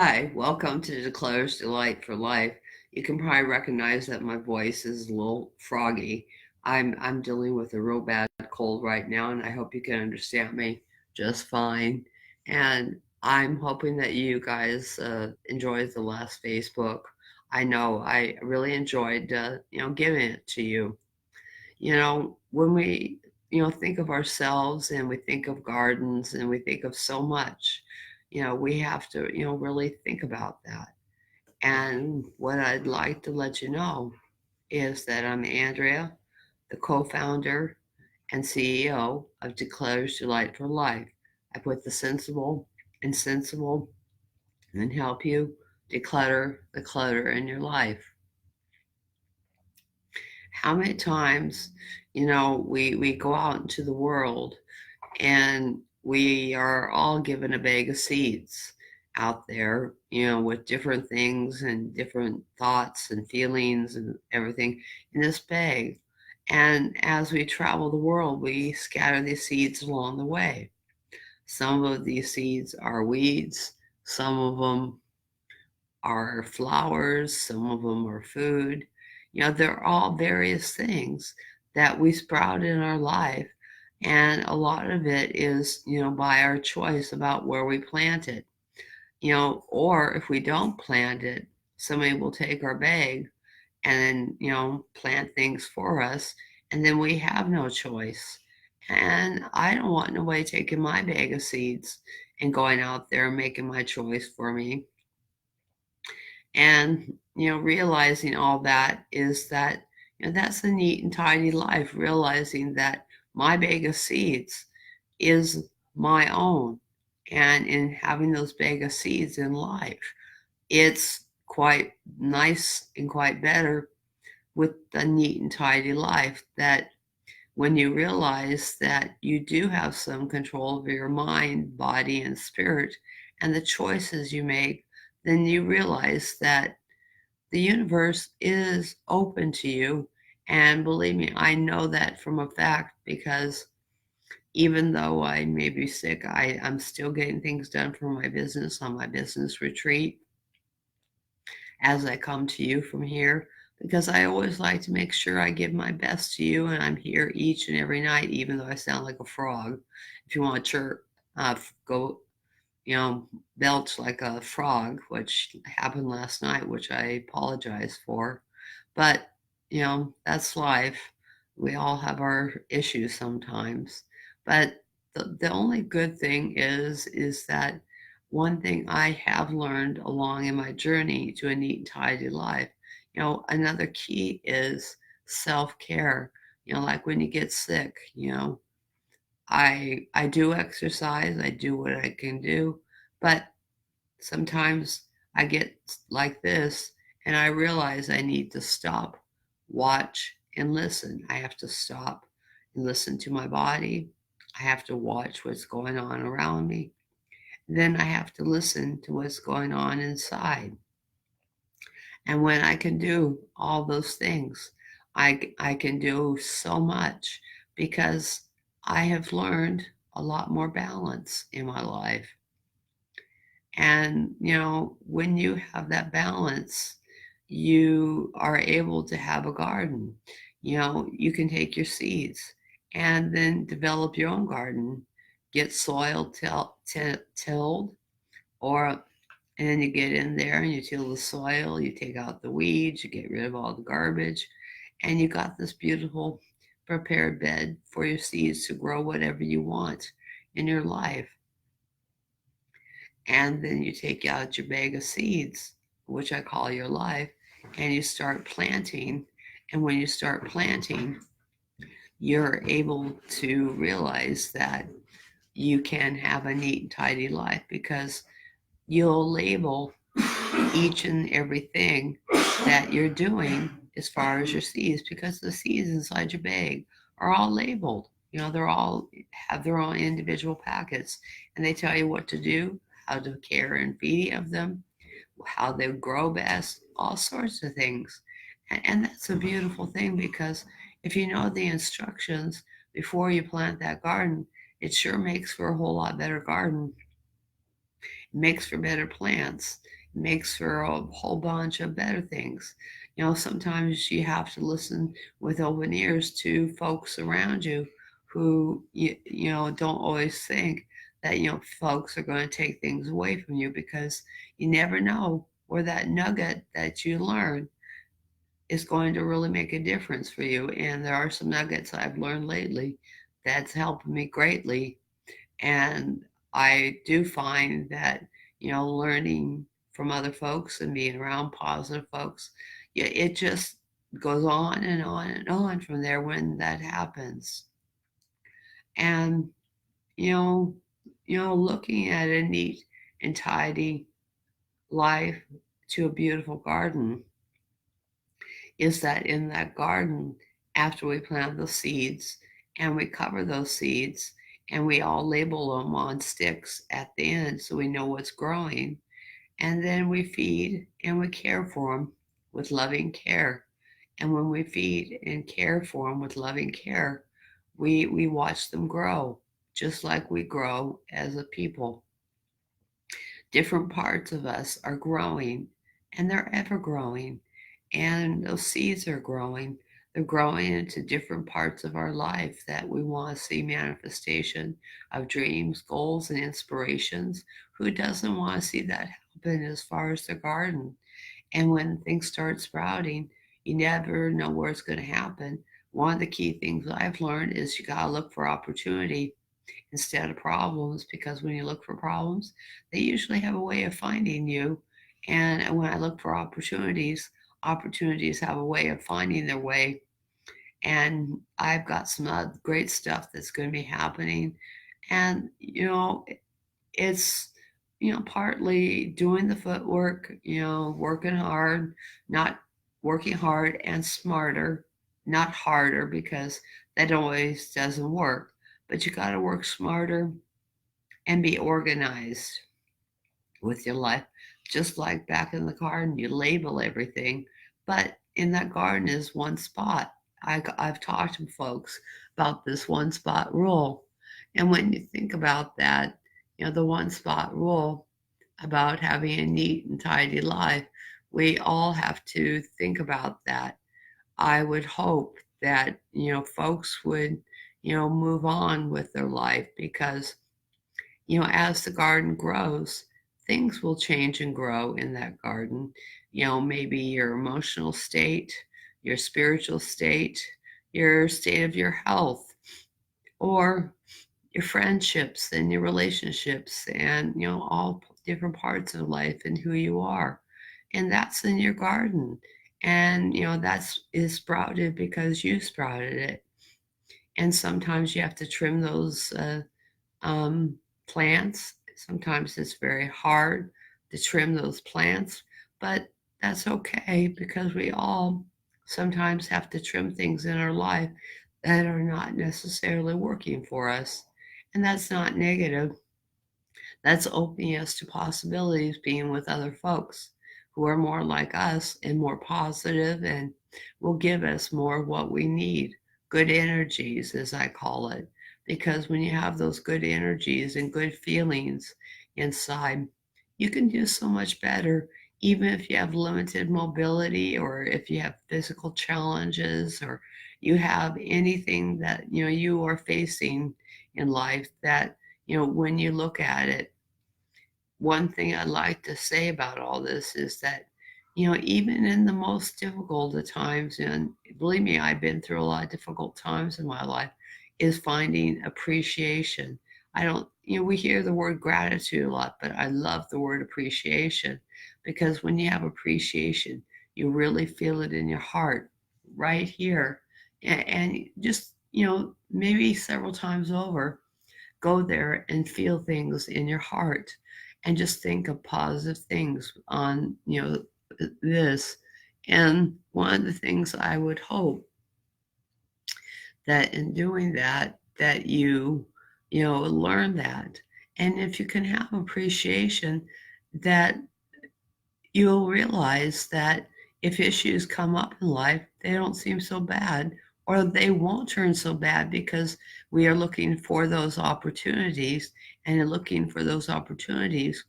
Hi, welcome to Declare's Delight for Life. You can probably recognize that my voice is a little froggy. I'm dealing with a real bad cold right now, and I hope you can understand me just fine. And I'm hoping that you guys enjoyed the last Facebook. I know I really enjoyed giving it to you. When we think of ourselves and we think of gardens and we think of so much, we have to really think about that. And what I'd like to let you know is that I'm Andrea, the co-founder and CEO of Declares Delight for Life. I put the sensible and sensible and help you declutter the clutter in your life. How many times, we go out into the world and we are all given a bag of seeds out there, with different things and different thoughts and feelings and everything in this bag. And as we travel the world, we scatter these seeds along the way. Some of these seeds are weeds, some of them are flowers, some of them are food. They're all various things that we sprout in our life. And a lot of it is, by our choice about where we plant it. Or if we don't plant it, somebody will take our bag and then, plant things for us. And then we have no choice. And I don't want nobody taking my bag of seeds and going out there and making my choice for me. And realizing all that is that that's a neat and tidy life, realizing that my bag of seeds is my own. And in having those bag of seeds in life, it's quite nice and quite better with the neat and tidy life, that when you realize that you do have some control over your mind, body, and spirit, and the choices you make, then you realize that the universe is open to you. And believe me, I know that from a fact, because even though I may be sick, I'm still getting things done for my business on my business retreat as I come to you from here, because I always like to make sure I give my best to you, and I'm here each and every night, even though I sound like a frog. If you want to chirp, go, belch like a frog, which happened last night, which I apologize for. But, that's life. We all have our issues sometimes. But the only good thing is that one thing I have learned along in my journey to a neat and tidy life, another key is self-care. Like when you get sick, I do exercise, I do what I can do, but sometimes I get like this and I realize I need to stop, watch, and listen. I have to stop and listen to my body. I have to watch what's going on around me. Then I have to listen to what's going on inside. And when I can do all those things, I can do so much, because I have learned a lot more balance in my life. And, when you have that balance, you are able to have a garden. You can take your seeds and then develop your own garden, get soil tilled, or and then you get in there and you till the soil, you take out the weeds, you get rid of all the garbage, and you got this beautiful prepared bed for your seeds to grow whatever you want in your life. And then you take out your bag of seeds, which I call your life, and you start planting. And when you start planting, you're able to realize that you can have a neat and tidy life, because you'll label each and everything that you're doing as far as your seeds, because the seeds inside your bag are all labeled. They're all have their own individual packets, and they tell you what to do, how to care and feed of them, how they grow best, all sorts of things. And that's a beautiful thing, because if you know the instructions before you plant that garden, it sure makes for a whole lot better garden. It makes for better plants. It makes for a whole bunch of better things. Sometimes you have to listen with open ears to folks around you who don't always think that folks are going to take things away from you, because you never know where that nugget that you learn is going to really make a difference for you. And there are some nuggets I've learned lately that's helped me greatly. And I do find that, learning from other folks and being around positive folks, yeah, it just goes on and on and on from there when that happens. And, you know, looking at a neat and tidy life to a beautiful garden is that in that garden, after we plant the seeds and we cover those seeds and we all label them on sticks at the end so we know what's growing, and then we feed and we care for them with loving care. And when we feed and care for them with loving care, we watch them grow just like we grow as a people. Different parts of us are growing, and they're ever growing, and those seeds are growing. They're growing into different parts of our life that we want to see manifestation of dreams, goals, and inspirations. Who doesn't want to see that happen as far as the garden? And when things start sprouting, you never know where it's going to happen. One of the key things I've learned is you got to look for opportunity instead of problems, because when you look for problems, they usually have a way of finding you. And when I look for opportunities, opportunities have a way of finding their way. And I've got some great stuff that's going to be happening. And, it's, partly doing the footwork, working hard, not working hard and smarter, not harder, because that always doesn't work. But you got to work smarter and be organized with your life. Just like back in the garden, you label everything, but in that garden is one spot. I've talked to folks about this one spot rule. And when you think about that, the one spot rule about having a neat and tidy life, we all have to think about that. I would hope that, folks would, move on with their life, because as the garden grows, things will change and grow in that garden. Maybe your emotional state, your spiritual state, your state of your health, or your friendships and your relationships, and, all different parts of life and who you are. And that's in your garden. And, that's is sprouted because you sprouted it. And sometimes you have to trim those um, plants. Sometimes it's very hard to trim those plants, but that's okay, because we all sometimes have to trim things in our life that are not necessarily working for us. And that's not negative. That's opening us to possibilities, being with other folks who are more like us and more positive and will give us more of what we need. Good energies, as I call it. Because when you have those good energies and good feelings inside, you can do so much better, even if you have limited mobility, or if you have physical challenges, or you have anything that you are facing in life that when you look at it. One thing I'd like to say about all this is that, even in the most difficult of times, and believe me, I've been through a lot of difficult times in my life, is finding appreciation. I don't, we hear the word gratitude a lot, but I love the word appreciation, because when you have appreciation, you really feel it in your heart right here. And just, maybe several times over, go there and feel things in your heart, and just think of positive things on this. And one of the things I would hope that in doing that, that you learn that. And if you can have appreciation, that you'll realize that if issues come up in life, they don't seem so bad, or they won't turn so bad, because we are looking for those opportunities, and in looking for those opportunities,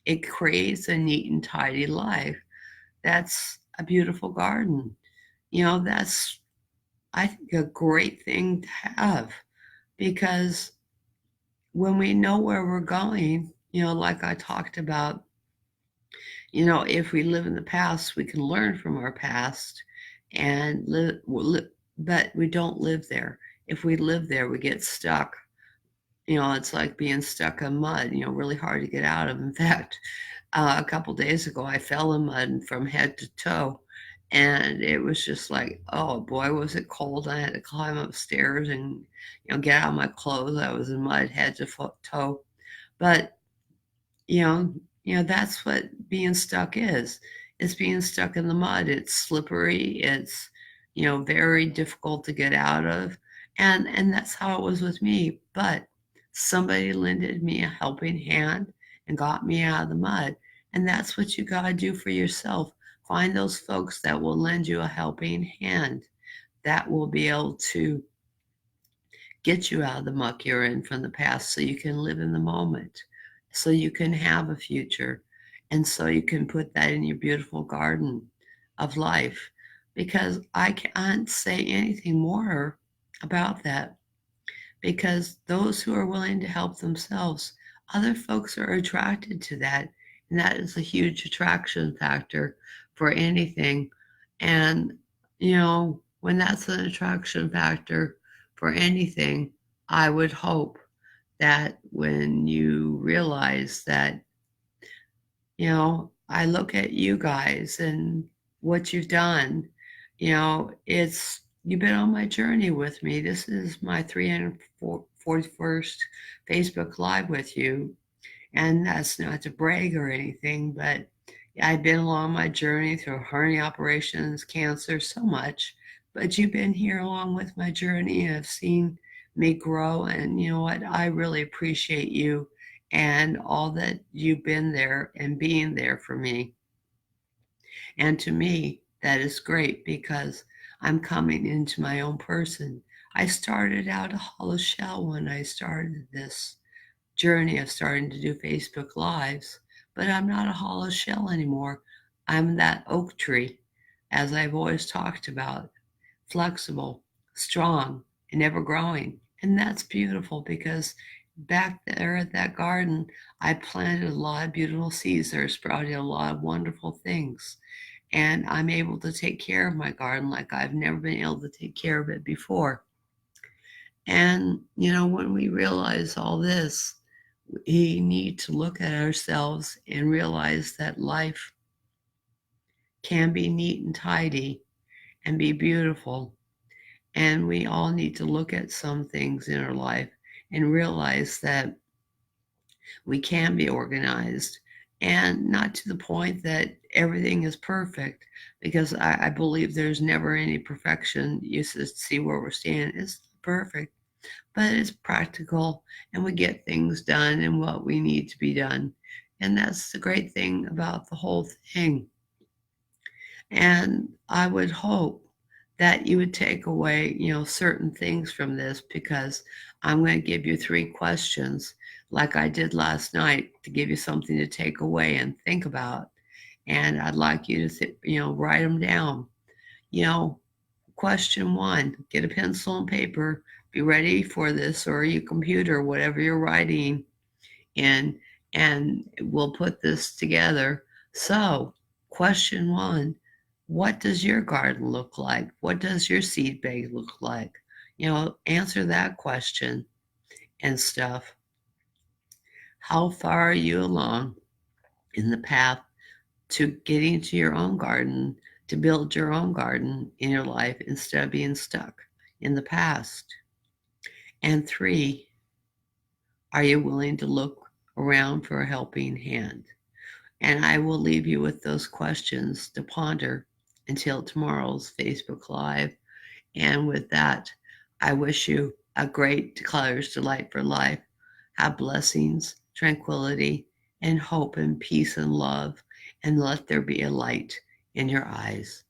it creates a neat and tidy life. That's a beautiful garden. That's, I think, a great thing to have, because when we know where we're going, like I talked about, if we live in the past, we can learn from our past and live, but we don't live there. If we live there, we get stuck. It's like being stuck in mud, really hard to get out of. In fact, a couple days ago, I fell in mud from head to toe. And it was just like, oh boy, was it cold. I had to climb upstairs and, get out of my clothes. I was in mud head to toe. But you know, that's what being stuck is. It's being stuck in the mud. It's slippery. It's, very difficult to get out of. And that's how it was with me. But somebody lended me a helping hand and got me out of the mud. And that's what you got to do for yourself. Find those folks that will lend you a helping hand, that will be able to get you out of the muck you're in from the past, so you can live in the moment, so you can have a future, and so you can put that in your beautiful garden of life. Because I can't say anything more about that, because those who are willing to help themselves, other folks are attracted to that. And that is a huge attraction factor for anything. And, when that's an attraction factor for anything, I would hope that when you realize that, I look at you guys and what you've done, you've been on my journey with me. This is my 341st Facebook Live with you. And that's not to brag or anything, but I've been along my journey through hernia operations, cancer, so much. But you've been here along with my journey and have seen me grow. And you know what? I really appreciate you and all that you've been there and being there for me. And to me, that is great, because I'm coming into my own person. I started out a hollow shell when I started this journey of starting to do Facebook Lives, but I'm not a hollow shell anymore. I'm that oak tree, as I've always talked about, flexible, strong, and ever growing. And that's beautiful, because back there at that garden, I planted a lot of beautiful seeds that are sprouting a lot of wonderful things. And I'm able to take care of my garden like I've never been able to take care of it before. And, when we realize all this, we need to look at ourselves and realize that life can be neat and tidy and be beautiful. And we all need to look at some things in our life and realize that we can be organized, and not to the point that everything is perfect, because I believe there's never any perfection. You see where we're standing. It's perfect, but it's practical, and we get things done and what we need to be done. And that's the great thing about the whole thing. And I would hope that you would take away, certain things from this, because I'm going to give you 3 questions like I did last night, to give you something to take away and think about. And I'd like you to, write them down. Question 1, get a pencil and paper, be ready for this, or your computer, whatever you're writing in, and we'll put this together. So, question 1, what does your garden look like? What does your seed bag look like? Answer that question and stuff. How far are you along in the path to getting to your own garden, to build your own garden in your life instead of being stuck in the past? And 3, are you willing to look around for a helping hand? And I will leave you with those questions to ponder until tomorrow's Facebook Live. And with that, I wish you a great Declutters Delight for Life. Have blessings, tranquility, and hope, and peace and love, and let there be a light in your eyes.